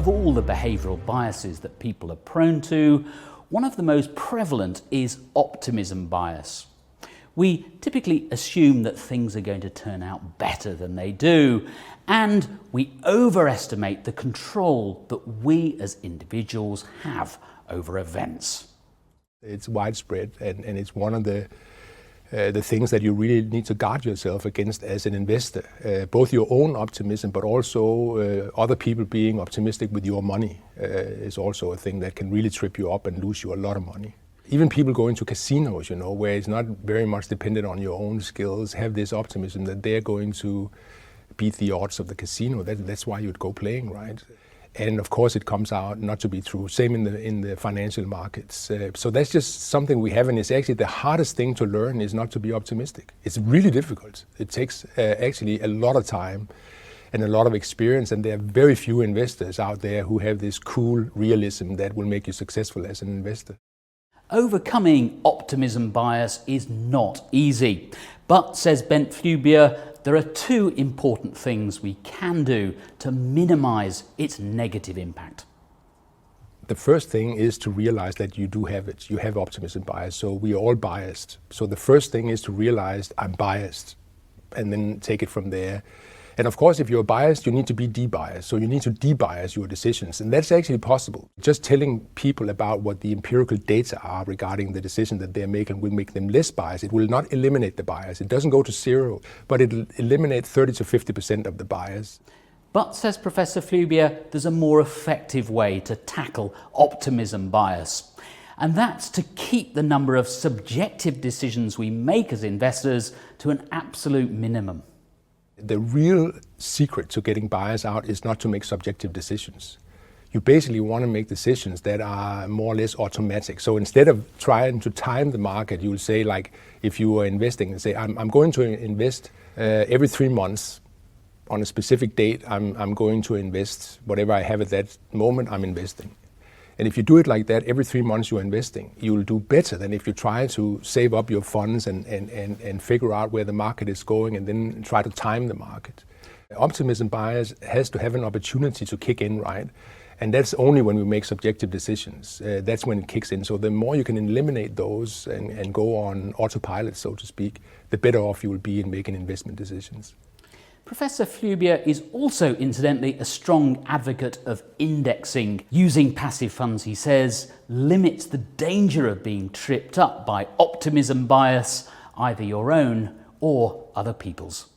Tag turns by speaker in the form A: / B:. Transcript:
A: Of all the behavioural biases that people are prone to, one of the most prevalent is optimism bias. We typically assume that things are going to turn out better than they do, and we overestimate the control that we as individuals have over events.
B: It's widespread, and it's one of the things that you really need to guard yourself against as an investor. Both your own optimism, but also other people being optimistic with your money is also a thing that can really trip you up and lose you a lot of money. Even people going to casinos, where it's not very much dependent on your own skills, have this optimism that they're going to beat the odds of the casino. That's why you'd go playing, right? And of course it comes out not to be true. Same in the financial markets. So that's just something we have, and it's actually the hardest thing to learn is not to be optimistic. It's really difficult. It takes actually a lot of time and a lot of experience, and there are very few investors out there who have this cool realism that will make you successful as an investor.
A: Overcoming optimism bias is not easy, but, says Bent Flubier, there are two important things we can do to minimise its negative impact.
B: The first thing is to realize that you do have it. You have optimism bias, so we are all biased. So the first thing is to realize I'm biased, and then take it from there. And of course, if you're biased, you need to be de-biased. So you need to de-bias your decisions. And that's actually possible. Just telling people about what the empirical data are regarding the decision that they're making will make them less biased. It will not eliminate the bias. It doesn't go to zero, but it'll eliminate 30 to 50% of the bias.
A: But, says Professor Flubier, there's a more effective way to tackle optimism bias. And that's to keep the number of subjective decisions we make as investors to an absolute minimum.
B: The real secret to getting bias out is not to make subjective decisions. You basically want to make decisions that are more or less automatic. So instead of trying to time the market, you'll say, like, if you are investing and say, I'm going to invest every 3 months on a specific date, I'm going to invest whatever I have at that moment, I'm investing. And if you do it like that, every 3 months you're investing, you'll do better than if you try to save up your funds and figure out where the market is going and then try to time the market. Optimism bias has to have an opportunity to kick in, right? And that's only when we make subjective decisions. That's when it kicks in. So the more you can eliminate those and go on autopilot, so to speak, the better off you will be in making investment decisions.
A: Professor Flubier is also, incidentally, a strong advocate of indexing. Using passive funds, he says, limits the danger of being tripped up by optimism bias, either your own or other people's.